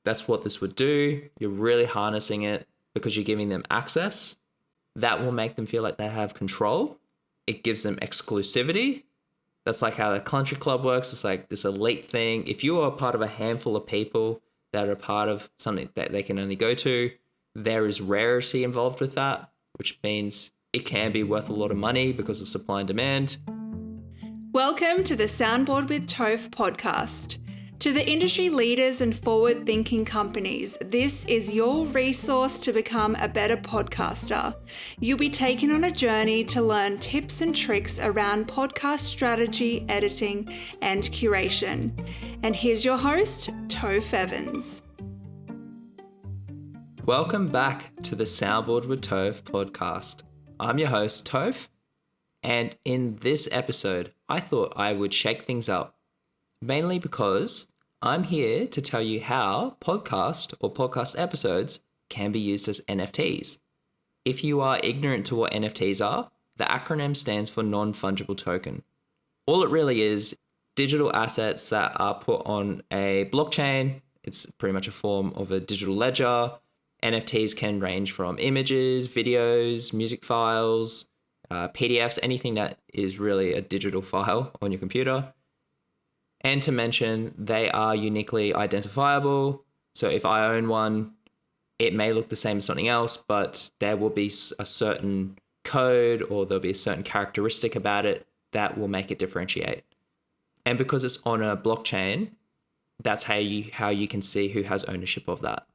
That's what this would do. You're really harnessing it because you're giving them access. That will make them feel like they have control. It gives them exclusivity. That's like how the country club works. It's like this elite thing. If you are part of a handful of people that are part of something that they can only go to, there is rarity involved with that, which means it can be worth a lot of money because of supply and demand. Welcome to the Soundboard with Tofe podcast. To the industry leaders and forward-thinking companies, this is your resource to become a better podcaster. You'll be taken on a journey to learn tips and tricks around podcast strategy, editing, and curation. And here's your host, Tofe Evans. Welcome back to the Soundboard with Tofe podcast. I'm your host, Tofe, and in this episode, I thought I would shake things up. Mainly because I'm here to tell you how podcast episodes can be used as NFTs. If you are ignorant to what NFTs are, the acronym stands for non-fungible token. All it really is digital assets that are put on a blockchain. It's pretty much a form of a digital ledger. NFTs can range from images, videos, music files, PDFs, anything that is really a digital file on your computer. And to mention, they are uniquely identifiable. So if I own one, it may look the same as something else, but there will be a certain code or there'll be a certain characteristic about it that will make it differentiate. And because it's on a blockchain, that's how you can see who has ownership of that.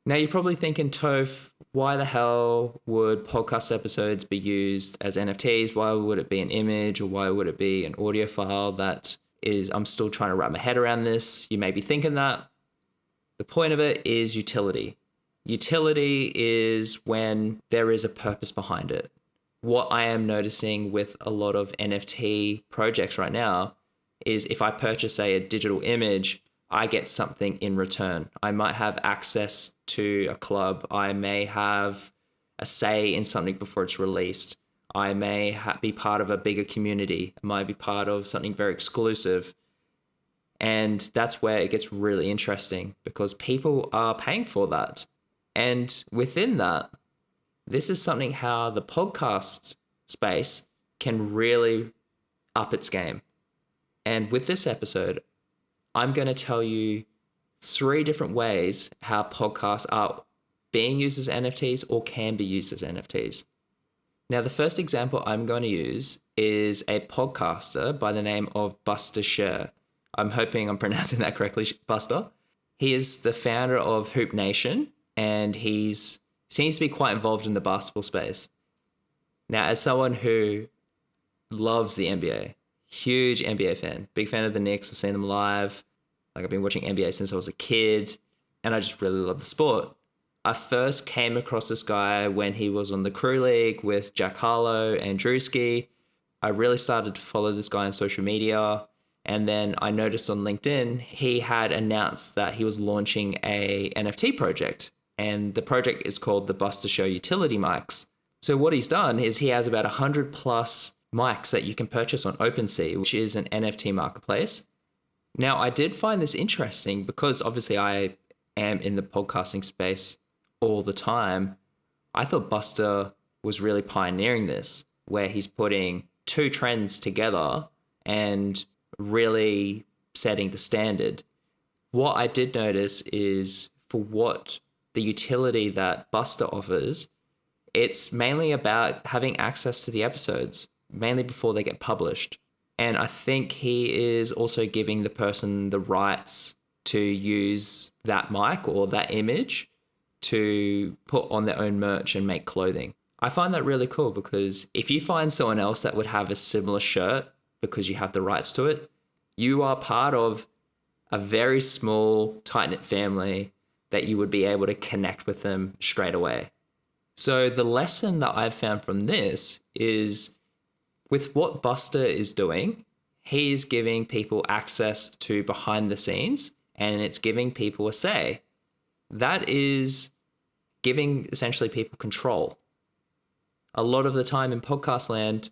Now you're probably thinking, Tofe, why the hell would podcast episodes be used as NFTs? Why would it be an image, or why would it be an audio file that is, I'm still trying to wrap my head around this. You may be thinking that. The point of it is utility. Utility is when there is a purpose behind it. What I am noticing with a lot of NFT projects right now is if I purchase, say, a digital image, I get something in return. I might have access to a club. I may have a say in something before it's released. I may be part of a bigger community. I might be part of something very exclusive. And that's where it gets really interesting because people are paying for that. And within that, this is something how the podcast space can really up its game. And with this episode, I'm going to tell you 3 different ways how podcasts are being used as NFTs or can be used as NFTs. Now, the first example I'm going to use is a podcaster by the name of Buster Scher. I'm hoping I'm pronouncing that correctly, Buster. He is the founder of Hoop Nation, and he seems to be quite involved in the basketball space. Now, as someone who loves the NBA, huge NBA fan, big fan of the Knicks, I've seen them live. Like I've been watching NBA since I was a kid, and I just really love the sport. I first came across this guy when he was on the Crew League with Jack Harlow and Drewski. I really started to follow this guy on social media. And then I noticed on LinkedIn, he had announced that he was launching a NFT project. And the project is called the Buster Show Utility Mics. So what he's done is he has about 100 plus mics that you can purchase on OpenSea, which is an NFT marketplace. Now, I did find this interesting because obviously I am in the podcasting space all the time. I thought Buster was really pioneering this, where he's putting 2 trends together and really setting the standard. What I did notice is for what the utility that Buster offers, it's mainly about having access to the episodes, mainly before they get published. And I think he is also giving the person the rights to use that mic or that image to put on their own merch and make clothing. I find that really cool because if you find someone else that would have a similar shirt because you have the rights to it, you are part of a very small, tight-knit family that you would be able to connect with them straight away. So the lesson that I've found from this is with what Buster is doing, he's giving people access to behind the scenes and it's giving people a say. That is giving essentially people control. A lot of the time in podcast land,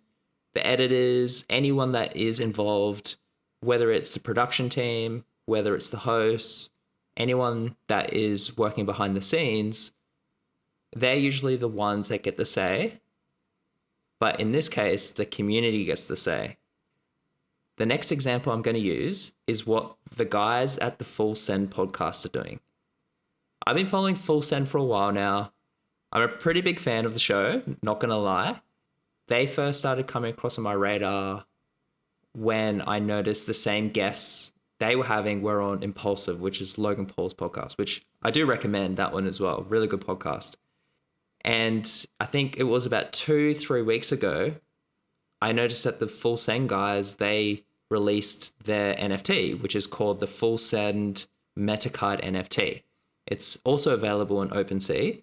the editors, anyone that is involved, whether it's the production team, whether it's the hosts, anyone that is working behind the scenes, they're usually the ones that get the say. But in this case, the community gets the say. The next example I'm going to use is what the guys at the Full Send podcast are doing. I've been following Full Send for a while now. I'm a pretty big fan of the show, not going to lie. They first started coming across on my radar when I noticed the same guests they were having were on Impulsive, which is Logan Paul's podcast, which I do recommend that one as well. Really good podcast. And I think it was about 2-3 weeks ago, I noticed that the Full Send guys, they released their NFT, which is called the Full Send Metacard NFT. It's also available on OpenSea.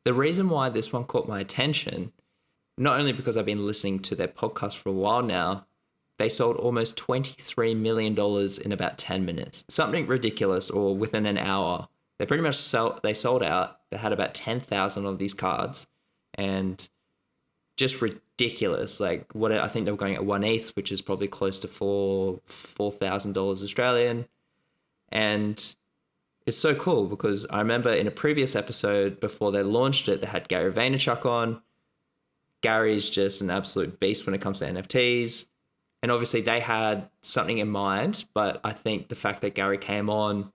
The reason why this one caught my attention, not only because I've been listening to their podcast for a while now, they sold almost $23 million in about 10 minutes. Something ridiculous, or within an hour. They pretty much sold out. They had about 10,000 of these cards, and just ridiculous. Like what I think they were going at 1 ETH, which is probably close to $4,000 Australian. And it's so cool because I remember in a previous episode before they launched it, they had Gary Vaynerchuk on. Gary's just an absolute beast when it comes to NFTs. And obviously they had something in mind, but I think the fact that Gary came on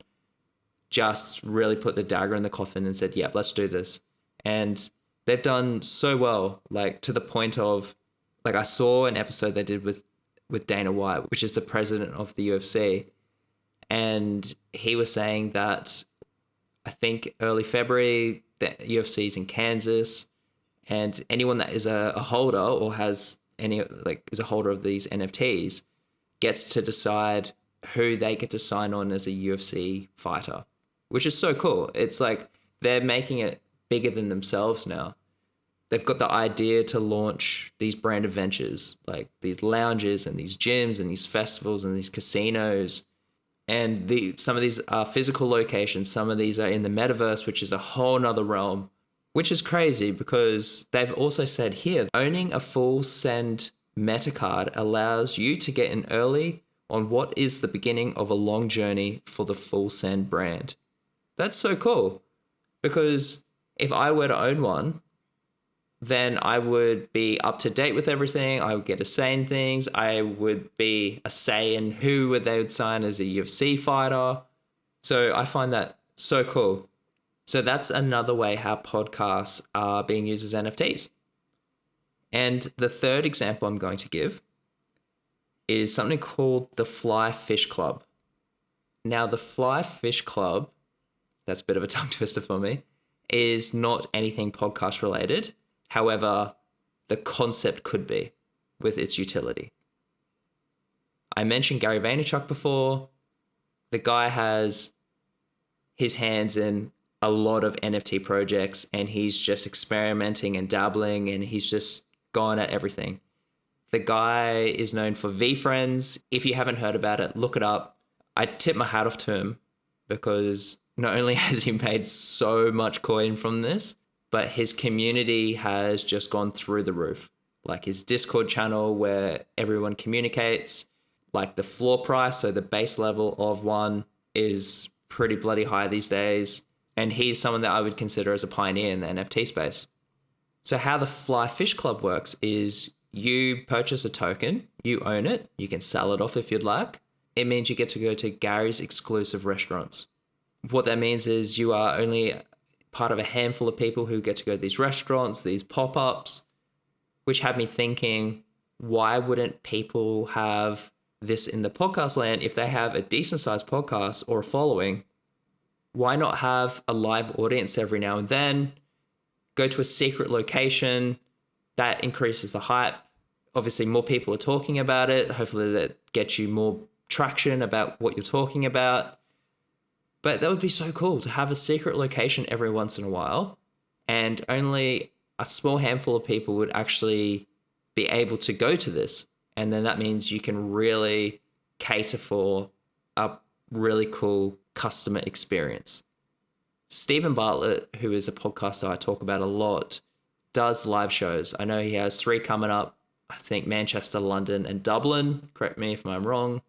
just really put the dagger in the coffin and said, yep, let's do this. And they've done so well, like to the point of, like I saw an episode they did with Dana White, which is the president of the UFC. And he was saying that I think early February, the UFC is in Kansas, and anyone that is a holder or has is a holder of these NFTs gets to decide who they get to sign on as a UFC fighter, which is so cool. It's like they're making it bigger than themselves now. They've got the idea to launch these branded ventures, like these lounges and these gyms and these festivals and these casinos. And some of these are physical locations. Some of these are in the metaverse, which is a whole nother realm, which is crazy because they've also said here, owning a Full Send Metacard allows you to get in early on what is the beginning of a long journey for the Full Send brand. That's so cool because if I were to own one, then I would be up to date with everything. I would get a say in things. I would be a say in who they would sign as a UFC fighter. So I find that so cool. So that's another way how podcasts are being used as NFTs. And the third example I'm going to give is something called the FlyFish Club. Now, the FlyFish Club, that's a bit of a tongue twister for me, is not anything podcast related. However, the concept could be with its utility. I mentioned Gary Vaynerchuk before. The guy has his hands in a lot of NFT projects and he's just experimenting and dabbling and he's just gone at everything. The guy is known for VFriends. If you haven't heard about it, look it up. I tip my hat off to him because not only has he made so much coin from this, but his community has just gone through the roof. Like his Discord channel where everyone communicates, like the floor price, so the base level of one is pretty bloody high these days. And he's someone that I would consider as a pioneer in the NFT space. So how the FlyFish Club works is you purchase a token, you own it, you can sell it off if you'd like. It means you get to go to Gary's exclusive restaurants. What that means is you are only part of a handful of people who get to go to these restaurants, these pop-ups, which had me thinking, why wouldn't people have this in the podcast land if they have a decent sized podcast or a following? Why not have a live audience every now and then? Go to a secret location. That increases the hype. Obviously, more people are talking about it. Hopefully that gets you more traction about what you're talking about. But that would be so cool to have a secret location every once in a while, and only a small handful of people would actually be able to go to this. And then that means you can really cater for a really cool customer experience. Stephen Bartlett, who is a podcaster I talk about a lot, does live shows. I know he has 3 coming up. I think Manchester, London, and Dublin. Correct me if I'm wrong.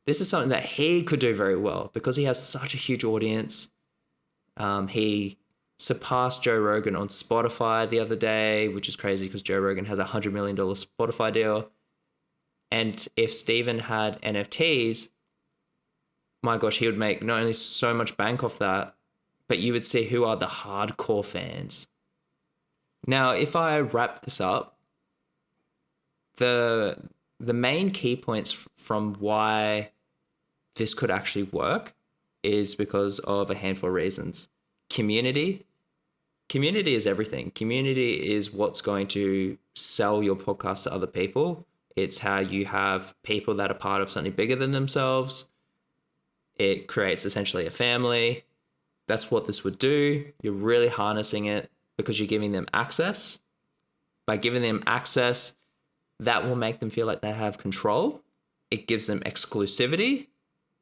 this is something that he could do very well because he has such a huge audience. He surpassed Joe Rogan on Spotify the other day, which is crazy because Joe Rogan has a $100 million Spotify deal. And if Steven had NFTs, my gosh, he would make not only so much bank off that, but you would see who are the hardcore fans. Now, if I wrap this up, the main key points from why this could actually work is because of a handful of reasons. Community. Community is everything. Community is what's going to sell your podcast to other people. It's how you have people that are part of something bigger than themselves. It creates essentially a family. That's what this would do. You're really harnessing it because you're giving them access. By giving them access, that will make them feel like they have control. It gives them exclusivity.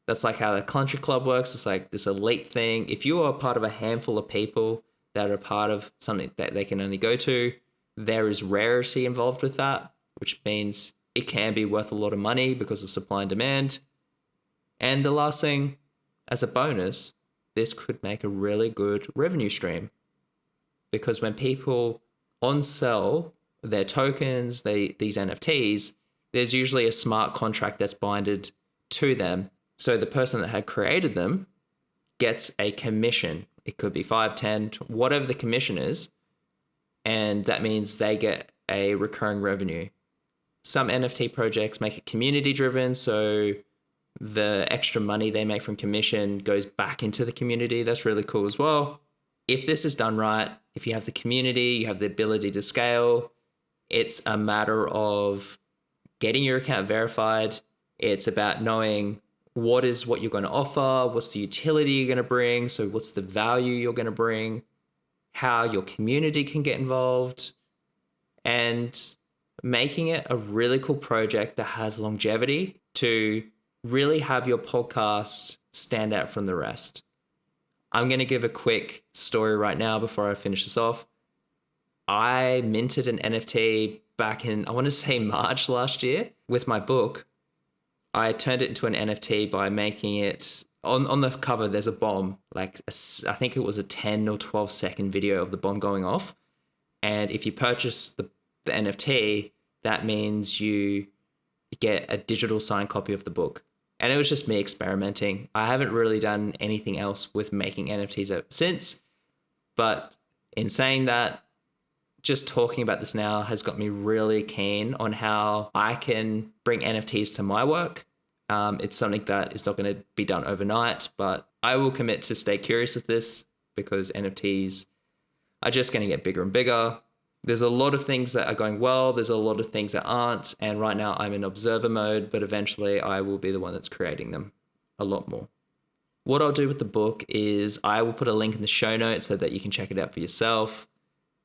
That's like how the country club works. It's like this elite thing. If you are part of a handful of people that are part of something that they can only go to, there is rarity involved with that, which means it can be worth a lot of money because of supply and demand. And the last thing, as a bonus, this could make a really good revenue stream. Because when people on-sell their tokens, these NFTs, there's usually a smart contract that's binded to them. So the person that had created them gets a commission. It could be 5, 10, whatever the commission is. And that means they get a recurring revenue. Some NFT projects make it community driven. So the extra money they make from commission goes back into the community. That's really cool as well. If this is done right, if you have the community, you have the ability to scale, it's a matter of getting your account verified. It's about knowing what you're going to offer, what's the utility you're going to bring, so what's the value you're going to bring, how your community can get involved, and making it a really cool project that has longevity to really have your podcast stand out from the rest. I'm going to give a quick story right now before I finish this off. I minted an NFT back in, I want to say March last year with my book. I turned it into an NFT by making it, on the cover there's a bomb, I think it was a 10 or 12 second video of the bomb going off. And if you purchase the NFT, that means you get a digital signed copy of the book. And it was just me experimenting. I haven't really done anything else with making NFTs ever since. But in saying that, just talking about this now has got me really keen on how I can bring NFTs to my work. It's something that is not going to be done overnight, but I will commit to stay curious with this because NFTs are just going to get bigger and bigger. There's a lot of things that are going well. There's a lot of things that aren't. And right now I'm in observer mode, but eventually I will be the one that's creating them a lot more. What I'll do with the book is I will put a link in the show notes so that you can check it out for yourself.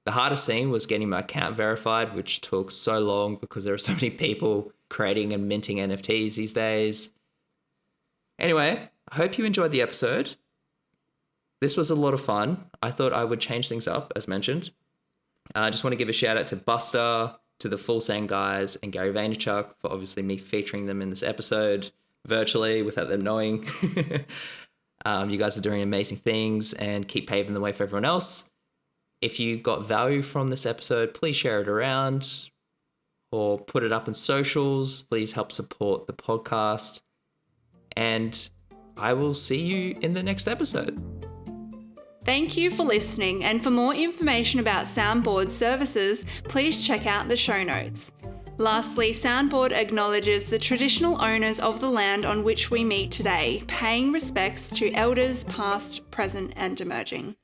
The hardest thing was getting my account verified, which took so long because there are so many people creating and minting NFTs these days. Anyway, I hope you enjoyed the episode. This was a lot of fun. I thought I would change things up, as mentioned. I just want to give a shout out to Buster, to the Full Send guys, and Gary Vaynerchuk for obviously me featuring them in this episode virtually without them knowing. You guys are doing amazing things and keep paving the way for everyone else. If you got value from this episode, please share it around or put it up on socials. Please help support the podcast. And I will see you in the next episode. Thank you for listening, and for more information about Soundboard services, please check out the show notes. Lastly, Soundboard acknowledges the traditional owners of the land on which we meet today, paying respects to elders past, present, and emerging.